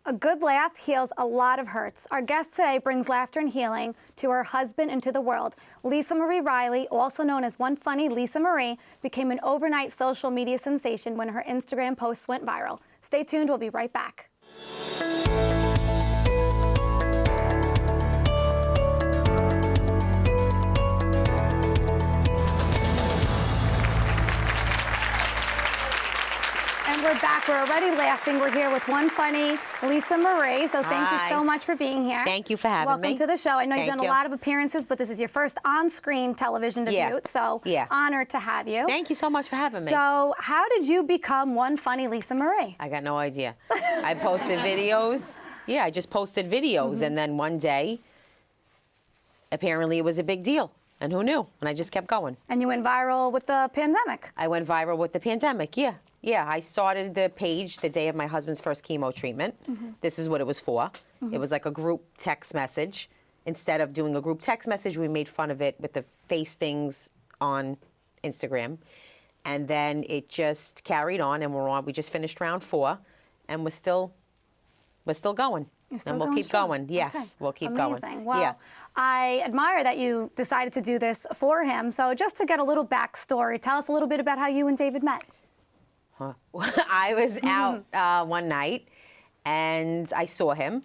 A good laugh heals a lot of hurts. Our guest today brings laughter and healing to her husband and to the world. Lisa Marie Riley, also known as One Funny Lisa Marie, became an overnight social media sensation when her Instagram posts went viral. Stay tuned, we'll be right back. We're back. We're already laughing. We're here with One Funny Lisa Marie. So thank you so much for being here. Thank you for having me. Welcome to the show. I know you've done a lot of appearances, but this is your first on-screen television debut. So honored to have you. Thank you so much for having me. So how did you become One Funny Lisa Marie? I got no idea. I posted videos. Yeah, I just posted videos. And then one day, apparently it was a big deal. And who knew? And I just kept going. And you went viral with the pandemic. I went viral with the pandemic, yeah. Yeah, I started the page the day of my husband's first chemo treatment. This is what it was for. It was like a group text message. Instead of doing a group text message, we made fun of it with the face things on Instagram. And then it just carried on, and we just finished round 4, and we're still going. And we'll keep going. Yes, we'll keep going. Amazing. Well, I admire that you decided to do this for him. So just to get a little backstory, tell us a little bit about how you and David met. I was out one night, and I saw him.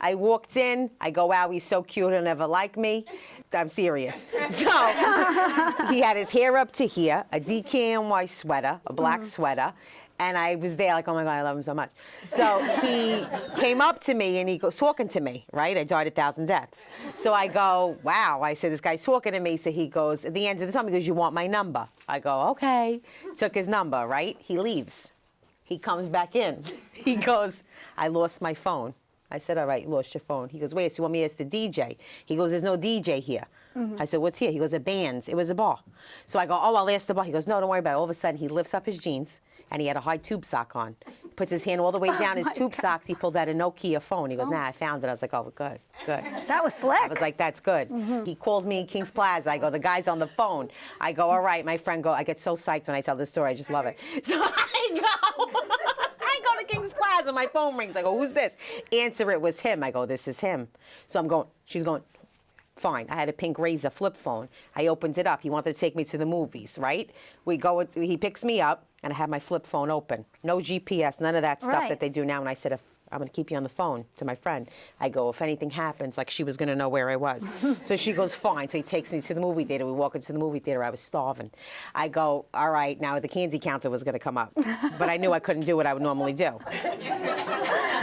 I walked in. I go, wow, he's so cute. He'll never like me. I'm serious. So he had his hair up to here, a DKNY sweater, a black sweater. And I was there like, oh, my God, I love him so much. So he came up to me, and he goes talking to me, right? I died 1,000 deaths. So I go, wow. I said, this guy's talking to me. So he goes, at the end of the time, he goes, you want my number? I go, okay. Took his number, right? He leaves. He comes back in. He goes, I lost my phone. I said, all right, you lost your phone. He goes, wait, so you want me as the DJ? He goes, there's no DJ here. I said, what's here? He goes, a band's. It was a bar. So I go, oh, I'll ask the bar. He goes, no, don't worry about it. All of a sudden, he lifts up his jeans, and he had a high tube sock on. Puts his hand all the way down his tube socks. He pulled out a Nokia phone. He goes, nah, I found it. I was like, oh, good, good. That was slick. I was like, that's good. He calls me in Kings Plaza. I go, the guy's on the phone. I go, all right, my friend, go. I get so psyched when I tell this story. I just love it. So I go to Kings Plaza. My phone rings. I go, who's this? Answer it was him. I go, this is him. So I'm going, she's going, fine. I had a pink Razor flip phone. I opened it up. He wanted to take me to the movies, right? We go, he picks me up, and I have my flip phone open. No GPS, none of that stuff that they do now. And I said, if I'm going to keep you on the phone to my friend. I go, if anything happens, like she was going to know where I was. So she goes, fine. So he takes me to the movie theater. We walk into the movie theater. I was starving. I go, all right, now the candy counter was going to come up. But I knew I couldn't do what I would normally do.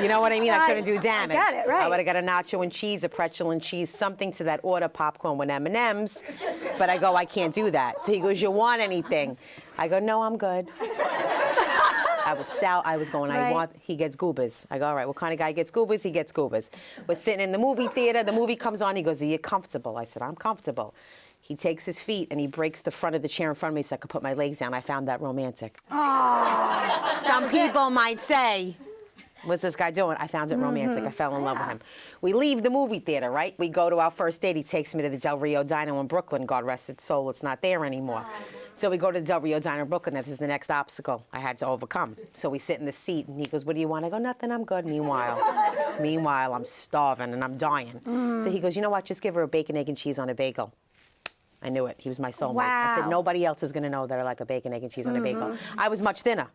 You know what I mean? I couldn't do damage. I got it, right. I would have got a nacho and cheese, a pretzel and cheese, something to that order, popcorn with M&Ms. But I go, I can't do that. So he goes, you want anything? I go, no, I'm good. I was going, he gets goobers. I go, all right, what kind of guy gets goobers? He gets goobers. We're sitting in the movie theater. The movie comes on. He goes, are you comfortable? I said, I'm comfortable. He takes his feet and he breaks the front of the chair in front of me so I could put my legs down. I found that romantic. Oh, some people might say, what's this guy doing? I found it romantic. I fell in love with him. We leave the movie theater, right? We go to our first date. He takes me to the Del Rio Diner in Brooklyn. God rest its soul, it's not there anymore. So we go to the Del Rio Diner in Brooklyn. This is the next obstacle I had to overcome. So we sit in the seat, and he goes, what do you want? I go, nothing, I'm good. Meanwhile, I'm starving, and I'm dying. So he goes, you know what? Just give her a bacon, egg, and cheese on a bagel. I knew it. He was my soulmate. Wow. I said, nobody else is going to know that I like a bacon, egg, and cheese on a bagel. I was much thinner.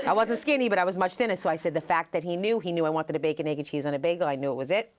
I wasn't skinny, but I was much thinner. So I said the fact that he knew I wanted a bacon, egg, and cheese on a bagel. I knew it was it.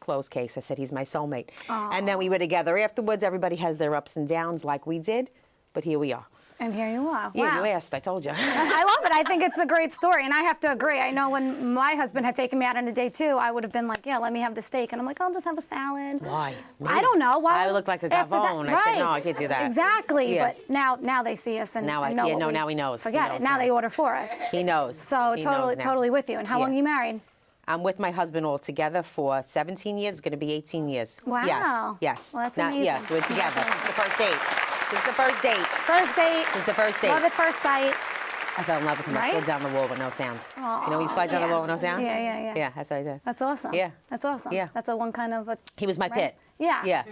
Closed case. I said, he's my soulmate. Aww. And then we were together afterwards. Everybody has their ups and downs like we did, but here we are. And here you are. Yeah, wow. You asked. I told you. I love it. I think it's a great story, and I have to agree. I know when my husband had taken me out on a date too, I would have been like, yeah, let me have the steak. And I'm like, I'll just have a salad. Why? Me? I don't know. Why? I look like a gavone. I said, no, I can't do that. Exactly. Yeah. But now they see us and now know now he knows. Forget it. Now they order for us. He knows. So totally with you. And how long are you married? I'm with my husband all together for 17 years. It's going to be 18 years. Wow. Yes. Well, that's amazing. Yes, we're together. It's the first date. This is the first date. First date. This is the first date. Love at first sight. I fell in love with him. I slid down the wall with no sound. Aww. You know when you slide down the wall with no sound? Yeah. Yeah, that's what I did. That's awesome. Yeah. That's awesome. Yeah. That's a one kind of a... He was my pit. Yeah. Yeah.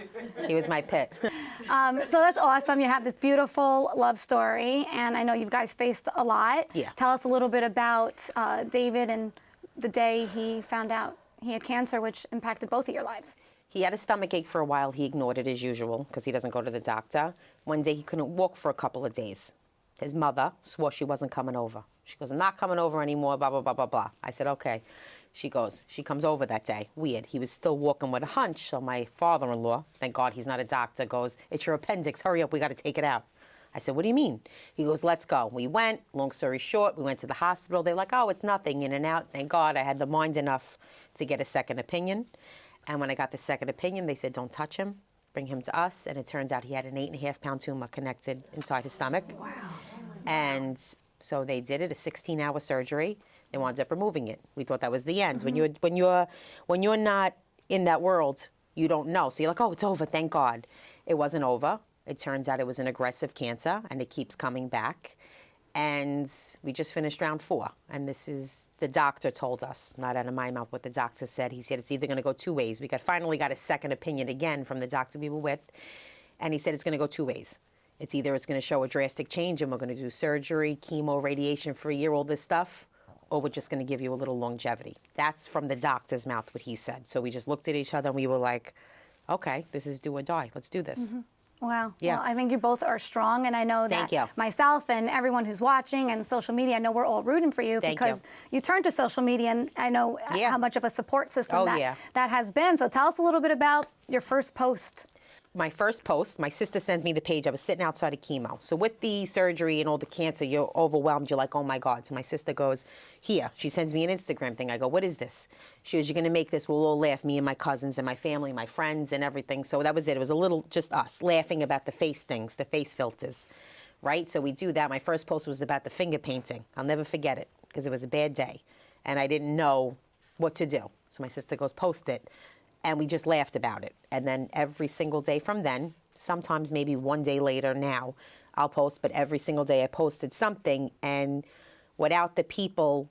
He was my pit. So that's awesome. You have this beautiful love story, and I know you guys faced a lot. Yeah. Tell us a little bit about David and the day he found out he had cancer, which impacted both of your lives? He had a stomach ache for a while. He ignored it as usual because he doesn't go to the doctor. One day he couldn't walk for a couple of days. His mother swore she wasn't coming over. She goes, I'm not coming over anymore, blah, blah, blah, blah, blah. I said, okay. She comes over that day. Weird. He was still walking with a hunch. So my father-in-law, thank God he's not a doctor, goes, it's your appendix. Hurry up. We got to take it out. I said, what do you mean? He goes, let's go. We went. Long story short, we went to the hospital. They're like, oh, it's nothing, in and out. Thank God I had the mind enough to get a second opinion. And when I got the second opinion, they said, don't touch him. Bring him to us. And it turns out he had an 8.5-pound tumor connected inside his stomach. Wow. And so they did it, a 16-hour surgery. They wound up removing it. We thought that was the end. When you're not in that world, you don't know. So you're like, oh, it's over, thank God. It wasn't over. It turns out it was an aggressive cancer, and it keeps coming back. And we just finished round 4. And this is, the doctor told us, not out of my mouth, what the doctor said. He said it's either going to go 2 ways. We finally got a second opinion again from the doctor we were with. And he said it's going to go 2 ways. It's either it's going to show a drastic change and we're going to do surgery, chemo, radiation for a year, all this stuff, or we're just going to give you a little longevity. That's from the doctor's mouth, what he said. So we just looked at each other and we were like, okay, this is do or die. Let's do this. Mm-hmm. Wow. Yeah. Well, I think you both are strong, and I know Thank that you. myself and everyone who's watching and social media, I know we're all rooting for you Thank because you turned to social media, and I know Yeah. how much of a support system Yeah. that has been. So tell us a little bit about your first post. My first post, my sister sends me the page. I was sitting outside of chemo. So with the surgery and all the cancer, you're overwhelmed. You're like, oh my God. So my sister goes, here. She sends me an Instagram thing. I go, what is this? She goes, you're going to make this. We'll all laugh, me and my cousins and my family, my friends and everything. So that was it. It was a little just us laughing about the face things, the face filters, right? So we do that. My first post was about the finger painting. I'll never forget it because it was a bad day. And I didn't know what to do. So my sister goes, post it. And we just laughed about it. And then every single day from then, sometimes maybe one day later now, I'll post, but every single day I posted something. And without the people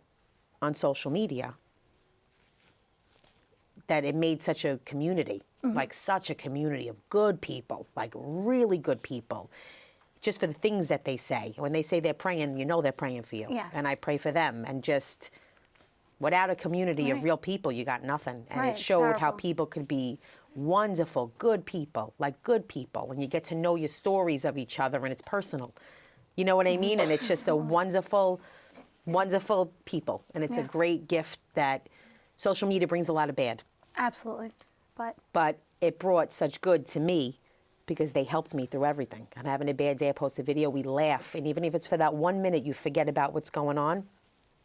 on social media, that it made such a community, like such a community of good people, like really good people, just for the things that they say. When they say they're praying, you know they're praying for you. Yes. And I pray for them. And just... without a community of real people, you got nothing. And Right, it it's showed how powerful. people could be wonderful, good people, like good people. And you get to know your stories of each other and it's personal. You know what I mean? And it's just a wonderful, wonderful people. And it's a Yeah. great gift that social media brings a lot of bad. Absolutely. But it brought such good to me because they helped me through everything. I'm having a bad day, I post a video, we laugh. And even if it's for that 1 minute, you forget about what's going on.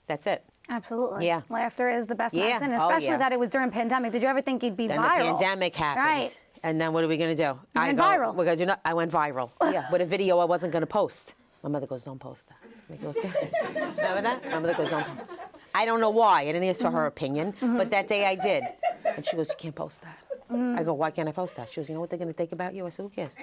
That's it. Absolutely. Yeah. Laughter is the best Yeah. medicine, Oh, especially yeah. that it was during pandemic. Did you ever think you'd be Then viral? the pandemic happened. Right. And then what are we going to do? You went viral. We're going to do I went viral. Yeah, with a video I wasn't going to post. My mother goes, don't post that. It's gonna make it look bad. Remember that? My mother goes, don't post that. I don't know why. I didn't ask for her opinion, but that day I did. And she goes, you can't post that. I go, why can't I post that? She goes, you know what they're going to think about you? I said, who cares?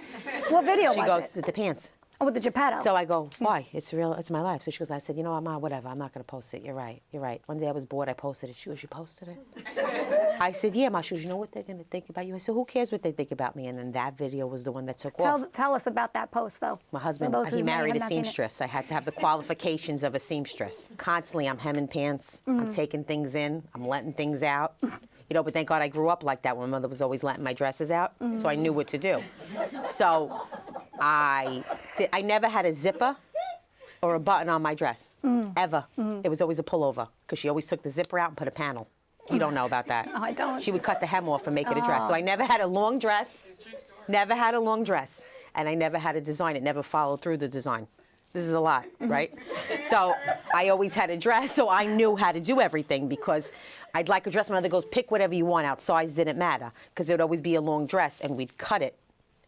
What video She was goes, it? with the pants. Oh, with the Geppetto. So I go, why? It's real. It's my life. So she goes, I said, you know what, Ma, whatever. I'm not going to post it. You're right. You're right. One day I was bored. I posted it. She goes, you posted it? I said, yeah, Ma. She goes, you know what they're going to think about you? I said, who cares what they think about me? And then that video was the one that took off. Tell us about that post, though. My husband, For those who he may married have a not seen it. seamstress. I had to have the qualifications of a seamstress. Constantly, I'm hemming pants. I'm taking things in. I'm letting things out. You know, but thank God I grew up like that. My mother was always letting my dresses out, so I knew what to do. So I never had a zipper or a button on my dress, ever. It was always a pullover, because she always took the zipper out and put a panel. You don't know about that. Oh, I don't. She would cut the hem off and make it a dress. So I never had a long dress, never had a long dress, and I never had a design. It never followed through the design. This is a lot, right? So I always had a dress, so I knew how to do everything, because I'd like a dress. My mother goes, pick whatever you want out. Size didn't matter, because it would always be a long dress, and we'd cut it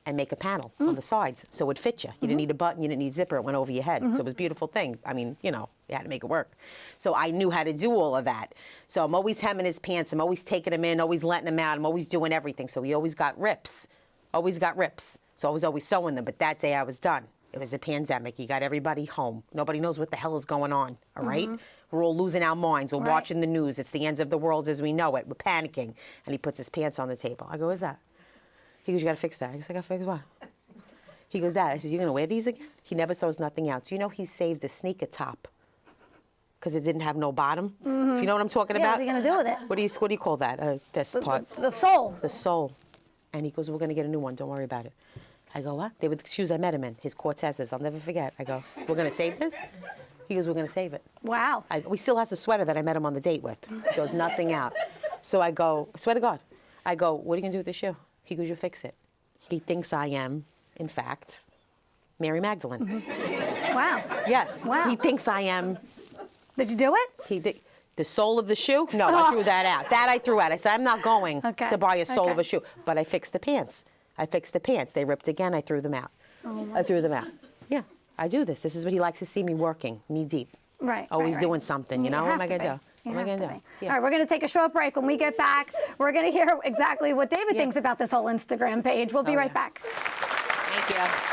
and make a panel on the sides so it would fit you. You didn't need a button, you didn't need zipper, it went over your head. So it was a beautiful thing. I mean, you know, you had to make it work. So I knew how to do all of that. So I'm always hemming his pants, I'm always taking him in, always letting him out, I'm always doing everything. So he always got rips, always got rips. So I was always sewing them, but that day I was done. It was a pandemic, you got everybody home. Nobody knows what the hell is going on, all right? We're all losing our minds, we're watching the news, it's the end of the world as we know it, we're panicking. And he puts his pants on the table. I go, what's that? He goes, you gotta fix that. I guess I gotta fix what? He goes, Dad. I said, you're gonna wear these again? He never sews nothing out. So you know he saved a sneaker top because it didn't have no bottom. If you know what I'm talking Yeah, about? what's he gonna do with it? What do you call that? This part. The soul. The sole. And he goes, we're going to get a new one. Don't worry about it. I go, what? They were the shoes I met him in, his Cortezes. I'll never forget. I go, we're going to save this? He goes, we're going to save it. Wow. We still has the sweater that I met him on the date with. He goes, nothing out. So I go, swear to God. I go, what are you going to do with the shoe? He goes, you fix it. He thinks I am, in fact, Mary Magdalene. Wow. Yes. Wow. He thinks I am. Did you do it? The sole of the shoe? No, I threw that out. That I threw out. I said, I'm not going to buy a sole of a shoe. But I fixed the pants. They ripped again. I threw them out. I threw them out. Yeah, I do this. This is what he likes to see me working, knee deep. Right. Always right. doing something, you know? What am I going to do? You What am I have going to to be. do? All right, we're going to take a short break. When we get back, we're going to hear exactly what David thinks about this whole Instagram page. We'll be right back. Thank you.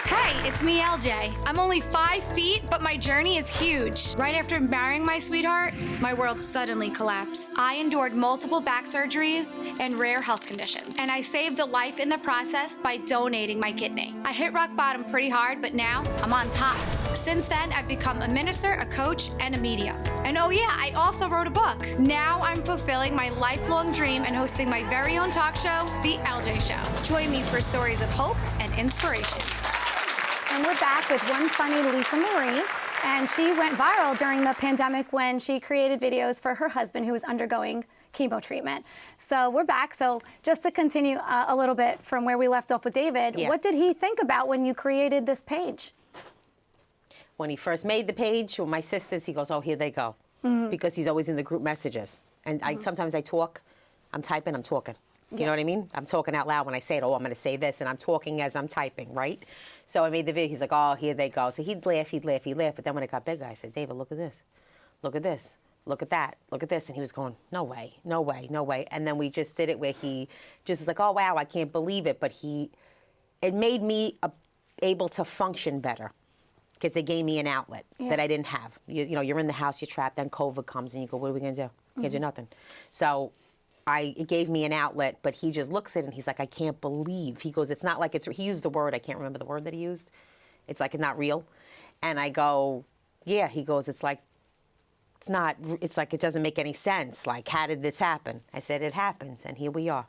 Hey, it's me, LJ. I'm only 5 feet, but my journey is huge. Right after marrying my sweetheart, my world suddenly collapsed. I endured multiple back surgeries and rare health conditions, and I saved a life in the process by donating my kidney. I hit rock bottom pretty hard, but now I'm on top. Since then, I've become a minister, a coach, and a medium. And oh yeah, I also wrote a book. Now I'm fulfilling my lifelong dream and hosting my very own talk show, The LJ Show. Join me for stories of hope and inspiration. And we're back with one funny Lisa Marie. And she went viral during the pandemic when she created videos for her husband who was undergoing chemo treatment. So we're back. So just to continue a little bit from where we left off with David, what did he think about when you created this page? When he first made the page with my sisters, he goes, oh, here they go. Because he's always in the group messages. And sometimes I talk, I'm typing, I'm talking. You know what I mean? I'm talking out loud when I say it. Oh, I'm going to say this, and I'm talking as I'm typing, right? So I made the video. He's like, oh, here they go. So he'd laugh. But then when it got bigger, I said, David, look at this. Look at this. Look at that. Look at this. And he was going, no way, no way, no way. And then we just did it where he just was like, oh, wow, I can't believe it. But it made me able to function better because it gave me an outlet that I didn't have. You know, you're in the house, you're trapped, then COVID comes, and you go, what are we going to do? Can't do nothing. So it gave me an outlet, but he just looks at it and he's like, I can't believe. He goes, it's not like he used the word, I can't remember the word that he used. It's like, it's not real. And I go, yeah. He goes, it's like it doesn't make any sense. Like, how did this happen? I said, it happens, and here we are.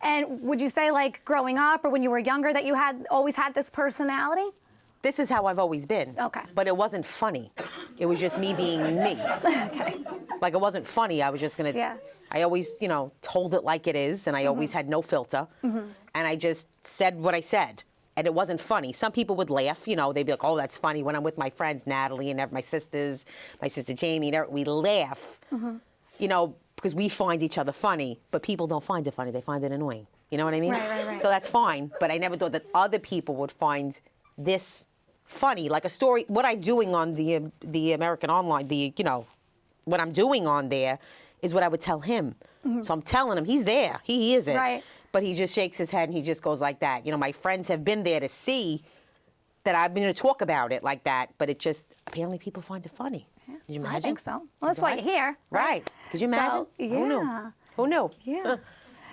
And would you say, like, growing up or when you were younger that you always had this personality? This is how I've always been. Okay. But it wasn't funny. It was just me being me. Okay. Like, it wasn't funny. I was just going to, I always, told it like it is, and I always had no filter. And I just said what I said. And it wasn't funny. Some people would laugh, they'd be like, oh, that's funny. When I'm with my friends, Natalie and my sister Jamie, we laugh, because we find each other funny. But people don't find it funny. They find it annoying. You know what I mean? Right. So that's fine. But I never thought that other people would find this funny. Like a story, what I'm doing on the American Online, what I'm doing on there is what I would tell him. So I'm telling him, he's there. He is it. Right. But he just shakes his head and he just goes like that. My friends have been there to see that I've been to talk about it like that, but it just, apparently people find it funny. Yeah, Did you imagine? I think so. Well, that's why you're here. Right. Could you imagine? So, Who knew? Who knew? Yeah.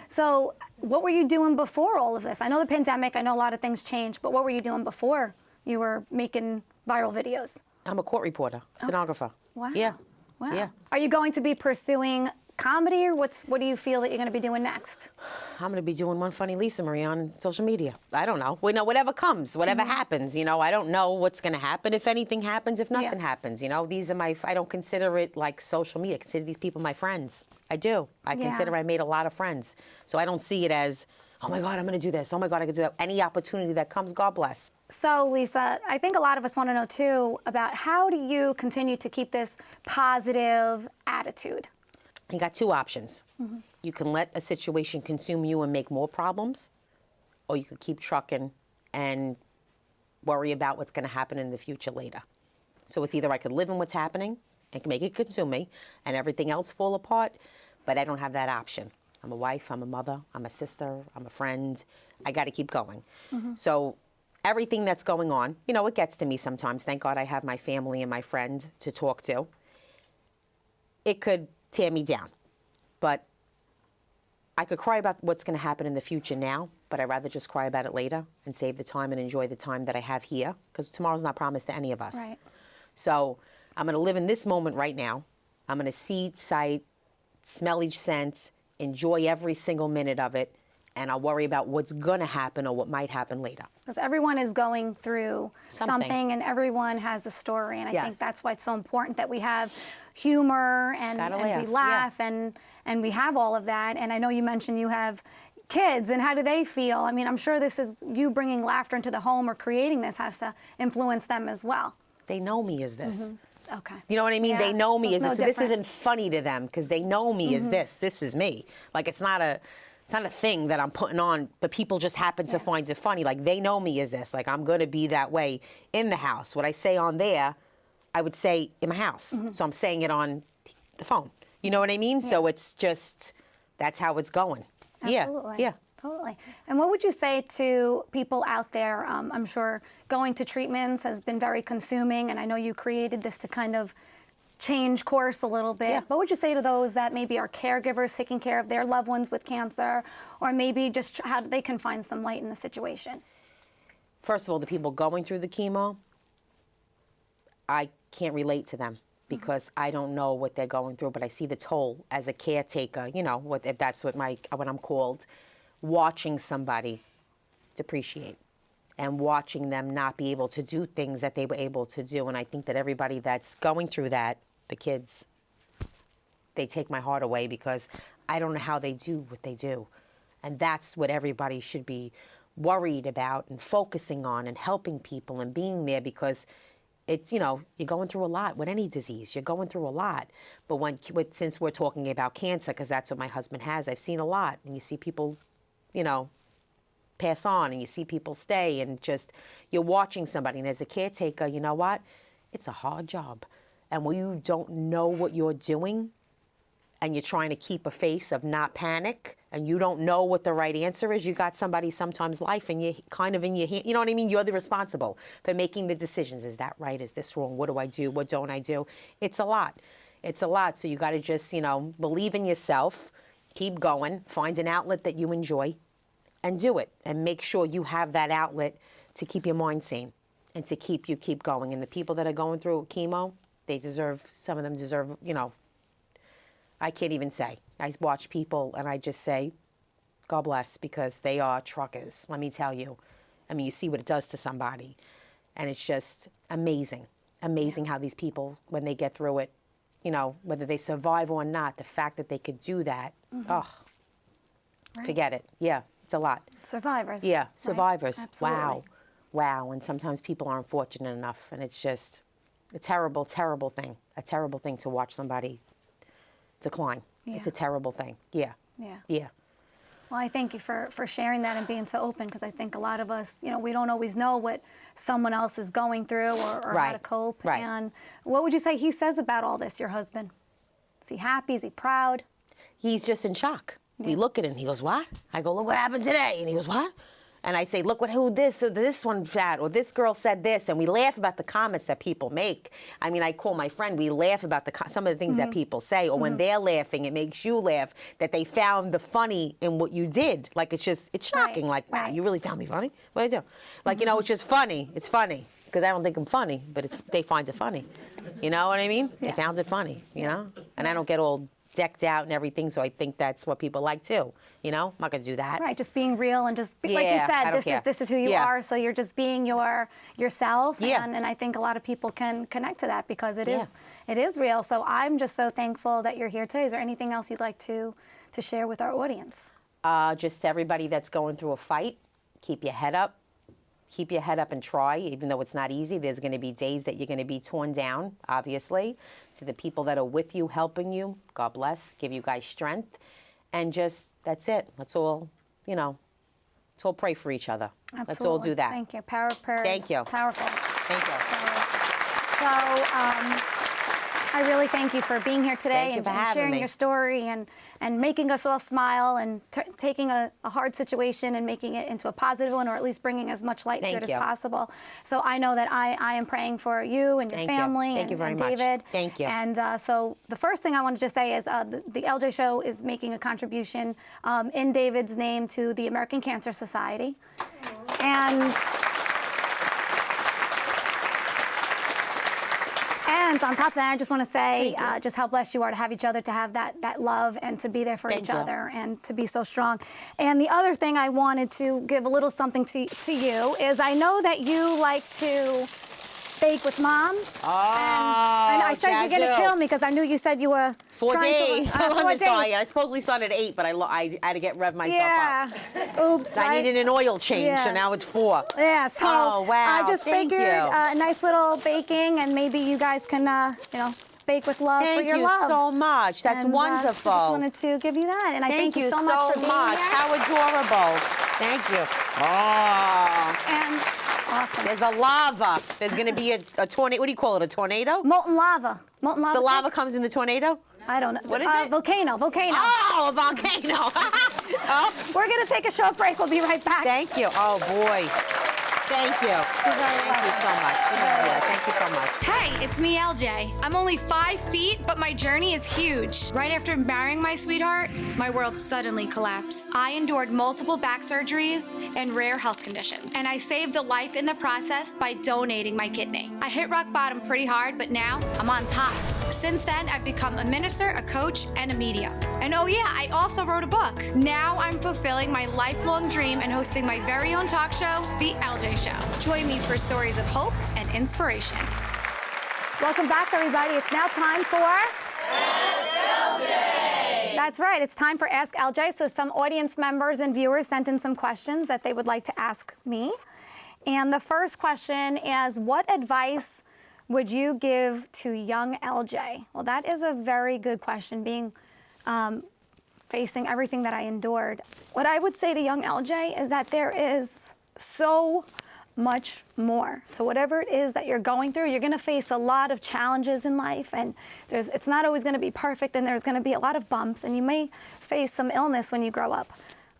So what were you doing before all of this? I know the pandemic, I know a lot of things changed, but what were you doing before you were making viral videos? I'm a court reporter, stenographer. Wow. Yeah. Wow. Yeah. Are you going to be pursuing comedy, or what do you feel that you're going to be doing next? I'm going to be doing one funny Lisa Marie on social media. I don't know. Whatever comes, whatever happens, I don't know what's going to happen. If anything happens, if nothing happens, these are I don't consider it like social media. I consider these people my friends. I do. I consider I made a lot of friends. So I don't see it as, oh my God, I'm going to do this. Oh my God, I can do that. Any opportunity that comes, God bless. So, Lisa, I think a lot of us want to know, too, about how do you continue to keep this positive attitude? You got two options. You can let a situation consume you and make more problems, or you could keep trucking and worry about what's going to happen in the future later. So it's either I could live in what's happening and make it consume me and everything else fall apart, but I don't have that option. I'm a wife, I'm a mother, I'm a sister, I'm a friend. I got to keep going. So everything that's going on, it gets to me sometimes. Thank God I have my family and my friend to talk to. It could tear me down, but I could cry about what's going to happen in the future now, but I'd rather just cry about it later and save the time and enjoy the time that I have here, because tomorrow's not promised to any of us. Right. So I'm going to live in this moment right now. I'm going to see, sight, smell each sense, enjoy every single minute of it, and I'll worry about what's going to happen or what might happen later. Because everyone is going through something and everyone has a story. And I think that's why it's so important that we have humor and we laugh and we have all of that. And I know you mentioned you have kids, and how do they feel? I mean, I'm sure this is you bringing laughter into the home or creating this has to influence them as well. They know me as this. Mm-hmm. Okay. You know what I mean? They know me as this. So this isn't funny to them because they know me as this. This is me. Like it's not a thing that I'm putting on, but people just happen to find it funny. Like they know me as this. Like I'm going to be that way in the house. What I say on there, I would say in my house. So I'm saying it on the phone. You know what I mean? So it's just, that's how it's going. Absolutely. Yeah. Totally. And what would you say to people out there? I'm sure going to treatments has been very consuming, and I know you created this to kind of change course a little bit. Yeah. What would you say to those that maybe are caregivers taking care of their loved ones with cancer, or maybe just how they can find some light in the situation? First of all, the people going through the chemo, I can't relate to them because I don't know what they're going through, but I see the toll as a caretaker, you know, if that's what I'm called, watching somebody depreciate and watching them not be able to do things that they were able to do. And I think that everybody that's going through that, the kids, they take my heart away because I don't know how they do what they do. And that's what everybody should be worried about and focusing on and helping people and being there because it's, you know, you're going through a lot with any disease. You're going through a lot. But since we're talking about cancer, because that's what my husband has, I've seen a lot. And you see people, you know, pass on and you see people stay and just you're watching somebody. And as a caretaker, you know what? It's a hard job. And when you don't know what you're doing and you're trying to keep a face of not panic and you don't know what the right answer is, you got somebody sometimes life and you're kind of in your hand. You know what I mean? You're the responsible for making the decisions. Is that right? Is this wrong? What do I do? What don't I do? It's a lot. It's a lot. So you got to just, you know, believe in yourself, keep going, find an outlet that you enjoy and do it. And make sure you have that outlet to keep your mind sane and to keep going. And the people that are going through chemo, some of them deserve, you know, I can't even say. I watch people and I just say, God bless, because they are truckers, let me tell you. I mean, you see what it does to somebody. And it's just amazing. Amazing how these people, when they get through it, you know, whether they survive or not, the fact that they could do that, forget it. Yeah, it's a lot. Survivors. Yeah, survivors. Right? Absolutely. Wow. And sometimes people aren't fortunate enough. And it's just a terrible, terrible thing. A terrible thing to watch somebody decline. Yeah. It's a terrible thing. Yeah. Yeah. Yeah. Well, I thank you for sharing that and being so open because I think a lot of us, you know, we don't always know what someone else is going through or how to cope. Right. And what would you say he says about all this, your husband? Is he happy? Is he proud? He's just in shock. Yeah. We look at him and he goes, what? I go, look what happened today. And he goes, what? And I say, look who this or this one said, or this girl said this. And we laugh about the comments that people make. I mean, I call my friend, we laugh about some of the things that people say. Or when they're laughing, it makes you laugh that they found the funny in what you did. Like, it's shocking. Like, wow, you really found me funny? What did I do? Like, you know, it's just funny. It's funny. Because I don't think I'm funny, but they find it funny. You know what I mean? Yeah. They found it funny, you know? And I don't get all decked out and everything, so I think that's what people like too. You know, I'm not gonna do that. Right, just being real and just like you said, this is who you are. So you're just being yourself. Yeah. And I think a lot of people can connect to that because it is real. So I'm just so thankful that you're here today. Is there anything else you'd like to share with our audience? Just everybody that's going through a fight, keep your head up. Keep your head up and try, even though it's not easy. There's going to be days that you're going to be torn down, obviously. To the people that are with you, helping you, God bless, give you guys strength. And just, that's it. Let's all, you know, let's all pray for each other. Absolutely. Let's all do that. Thank you. Power of prayers. Thank you. Powerful. Thank you. So I really thank you for being here today and sharing your story and making us all smile and taking a hard situation and making it into a positive one, or at least bringing as much light to it as possible. So I know that I am praying for you and your family and David. Thank you. And so the first thing I wanted to say is the LJ Show is making a contribution in David's name to the American Cancer Society. And And on top of that, I just want to say Thank you. just how blessed you are to have each other, to have that love, and to be there for Thank each you. other, and to be so strong. And the other thing I wanted to give a little something to you is I know that you like to bake with Mom. Oh, and I said you're going to Jazzu. kill me because I knew you said you were 4 trying days. to... I'm on 4 this days. diet. I supposedly started at 8, but I had to get rev myself Yeah. up. Oops. I right? needed an oil change, Yeah. so now it's 4. Yeah, so Oh, wow. I just Thank figured you. a nice little baking, and maybe you guys can, bake with love for Thank your you love. so much. That's And, wonderful. I just wanted to give you that, and I thank you so much for being much. here. How adorable. Thank you. Oh, And awesome. there's a lava. There's going to be a tornado. What do you call it, a tornado? Molten lava. Molten lava. The lava comes in the tornado? I don't know. What is it? Volcano. Oh, a volcano. Oh, We're going to take a short break. We'll be right back. thank you. Oh, boy. Thank you. You're very Thank you so much. Yeah, thank you so much. Hey, it's me, LJ. I'm only 5 feet, but my journey is huge. Right after marrying my sweetheart, my world suddenly collapsed. I endured multiple back surgeries and rare health conditions, and I saved a life in the process by donating my kidney. I hit rock bottom pretty hard, but now I'm on top. Since then, I've become a minister, a coach, and a medium. And oh yeah, I also wrote a book. Now I'm fulfilling my lifelong dream and hosting my very own talk show, The LJ Show. Join me for stories of hope and inspiration. Welcome back, everybody. It's now time for Ask LJ. That's right. It's time for Ask LJ. So some audience members and viewers sent in some questions that they would like to ask me. And the first question is, what advice would you give to young LJ? Well, that is a very good question, being facing everything that I endured. What I would say to young LJ is that there is so much more. So whatever it is that you're going through, you're going to face a lot of challenges in life, and it's not always going to be perfect, and there's going to be a lot of bumps, and you may face some illness when you grow up.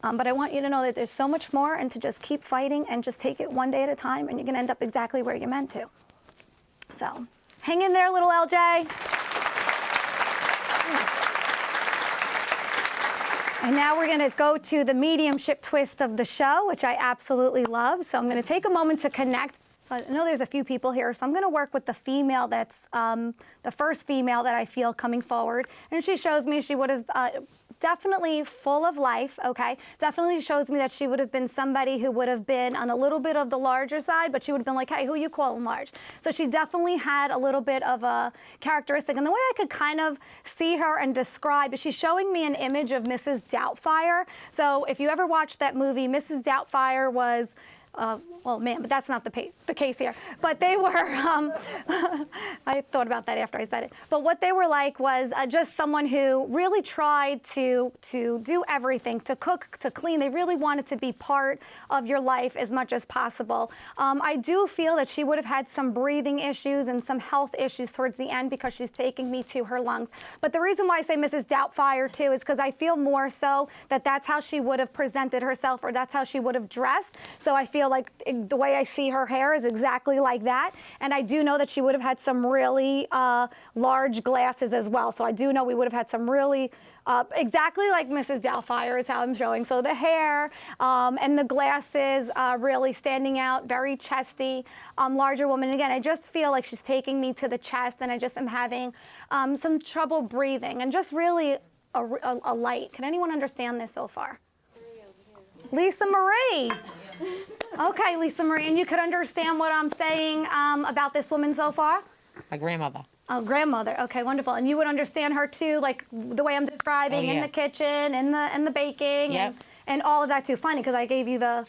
But I want you to know that there's so much more, and to just keep fighting and just take it one day at a time, and you're going to end up exactly where you're meant to. So hang in there, little LJ. And now we're going to go to the mediumship twist of the show, which I absolutely love. So I'm going to take a moment to connect. So I know there's a few people here, so I'm going to work with the female that's the first female that I feel coming forward. And she shows me she would have definitely full of life, okay? Definitely shows me that she would have been somebody who would have been on a little bit of the larger side, but she would have been like, hey, who you calling large? So she definitely had a little bit of a characteristic. And the way I could kind of see her and describe is she's showing me an image of Mrs. Doubtfire. So if you ever watched that movie, Mrs. Doubtfire was well, man, but that's not the case here. But they were, I thought about that after I said it. But what they were like was just someone who really tried to do everything, to cook, to clean. They really wanted to be part of your life as much as possible. I do feel that she would have had some breathing issues and some health issues towards the end because she's taking me to her lungs. But the reason why I say Mrs. Doubtfire, too, is because I feel more so that that's how she would have presented herself, or that's how she would have dressed. So I feel like the way I see her hair is exactly like that. And I do know that she would have had some really large glasses as well. So I do know we would have had some really, exactly like Mrs. Doubtfire is how I'm showing. So the hair and the glasses really standing out, very chesty, larger woman. Again, I just feel like she's taking me to the chest, and I just am having some trouble breathing, and just really a light. Can anyone understand this so far? Lisa Marie. Okay, Lisa Marie, and you could understand what I'm saying about this woman so far? My grandmother. Oh, grandmother. Okay, wonderful. And you would understand her too, like the way I'm describing, Oh, yeah. in the kitchen, in the baking, Yep. and all of that too. Funny, because I gave you the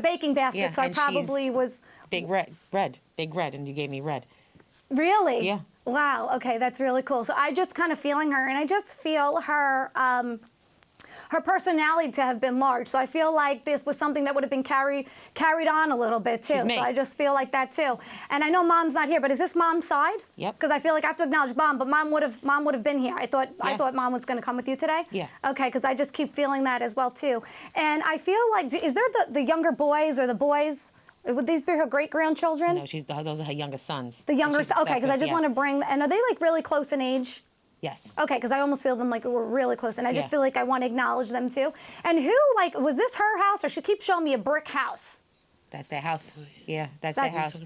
baking basket, Yeah, so I and probably she's was big red, and you gave me red. really. Yeah. Wow. Okay, that's really cool. So I just kind of feeling her, and I just feel her. Her personality to have been large. So I feel like this was something that would have been carried on a little bit too. She's me. So I just feel like that too. And I know Mom's not here, but is this Mom's side? Yep. Because I feel like I have to acknowledge Mom, but Mom would have been here. I thought Mom was going to come with you today. Yeah. Okay, because I just keep feeling that as well too. And I feel like, is there the younger boys or the boys? Would these be her great-grandchildren? No, those are her younger sons. The younger, She's okay, obsessed because I with, just yes. want to bring, and are they like really close in age? Yes. Okay, because I almost feel them like we're really close, and I just Yeah. feel like I want to acknowledge them too. And who, like, was this her house, or she keeps showing me a brick house? That's their house. Yeah, that's their house.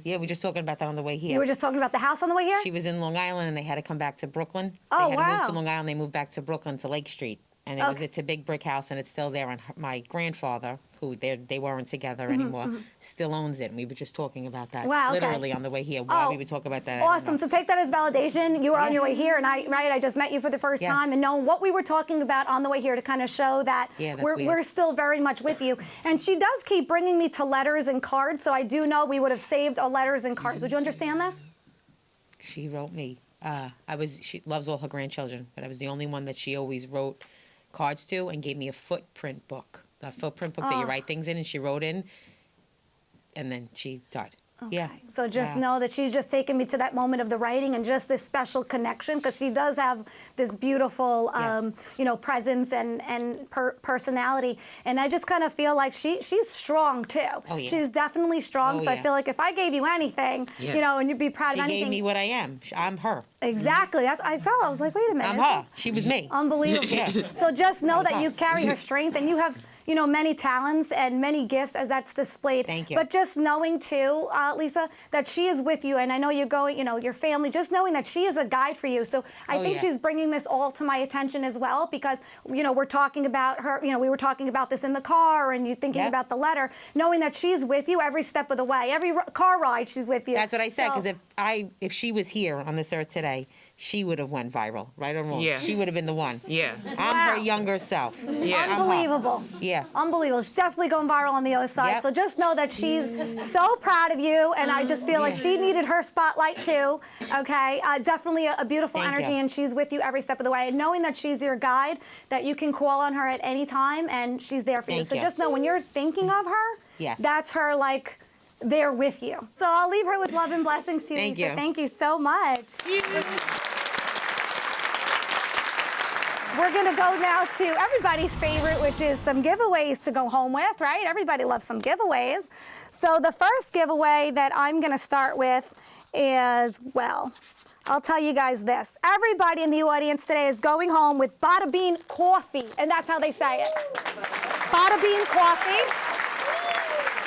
Yeah, we were just talking about that on the way here. You were just talking about the house on the way here? She was in Long Island and they had to come back to Brooklyn. Oh, They had to move wow. to Long Island. They moved back to Brooklyn to Lake Street. And it's a big brick house and it's still there. And my grandfather, who they weren't together anymore, still owns it. And we were just talking about that Wow, okay. literally on the way here. While we would talk about that. Awesome. So take that as validation. You were on your way here, and I just met you for the first Yes. time, and knowing what we were talking about on the way here to kind of show that Yeah, that's we're weird. still very much with you. And she does keep bringing me to letters and cards, so I do know we would have saved letters and cards. Would you understand this? She wrote me. She loves all her grandchildren, but I was the only one that she always wrote cards to and gave me a footprint book. The footprint book that you write things in, and she wrote in, and then she died. Yeah. So just Wow. know that she's just taken me to that moment of the writing and just this special connection, because she does have this beautiful, Yes. presence and personality. And I just kind of feel like she's strong too. Oh, yeah. She's definitely strong. Oh, so I yeah. feel like if I gave you anything, and you'd be proud She of anything. gave me what I am. I'm her. Exactly. That's I felt. I was like, wait a minute. I'm this her. is She was me. Unbelievable. Yeah. So just know that her. you carry her strength, and you have, many talents and many gifts as that's displayed. Thank you. But just knowing too, Lisa, that she is with you, and I know you're going, your family, just knowing that she is a guide for you. So I Oh, think yeah. she's bringing this all to my attention as well, because, we're talking about her, we were talking about this in the car, and you thinking Yep. about the letter, knowing that she's with you every step of the way, every car ride she's with you. That's what I said. So- Because if she was here on this earth today, she would have went viral, right or wrong. Yeah. She would have been the one. Yeah. I'm her Wow. younger self. Yeah. I'm her. Unbelievable. Yeah. Unbelievable. She's definitely going viral on the other side. Yep. So just know that she's so proud of you, and I just feel like she needed her spotlight too. Okay, definitely a beautiful Thank energy, you. and she's with you every step of the way. And knowing that she's your guide, that you can call on her at any time, and she's there for you. Thank So you. just know when you're thinking of her, Yes. that's her there with you. So I'll leave her with love and blessings to you. Thank Lisa. you. Thank you so much. We're going to go now to everybody's favorite, which is some giveaways to go home with, right? Everybody loves some giveaways. So the first giveaway that I'm going to start with is, I'll tell you guys this. Everybody in the audience today is going home with Bada Bean coffee, and that's how they say it. Bada Bean coffee.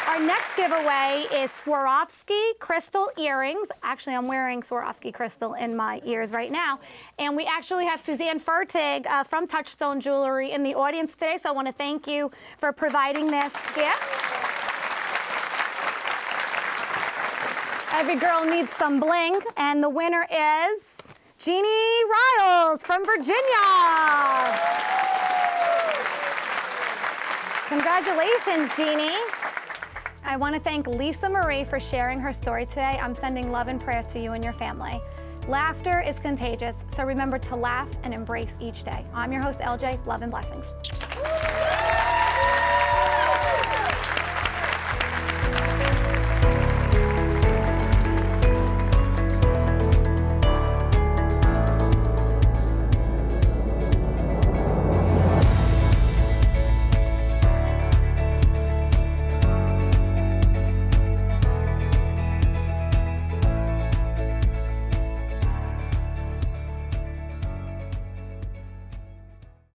Our next giveaway is Swarovski crystal earrings. Actually, I'm wearing Swarovski crystal in my ears right now. And we actually have Suzanne Fertig from Touchstone Jewelry in the audience today, so I want to thank you for providing this gift. Every girl needs some bling, and the winner is Jeannie Riles from Virginia. Congratulations, Jeannie. I want to thank Lisa Marie for sharing her story today. I'm sending love and prayers to you and your family. Laughter is contagious, so remember to laugh and embrace each day. I'm your host, LJ. Love and blessings.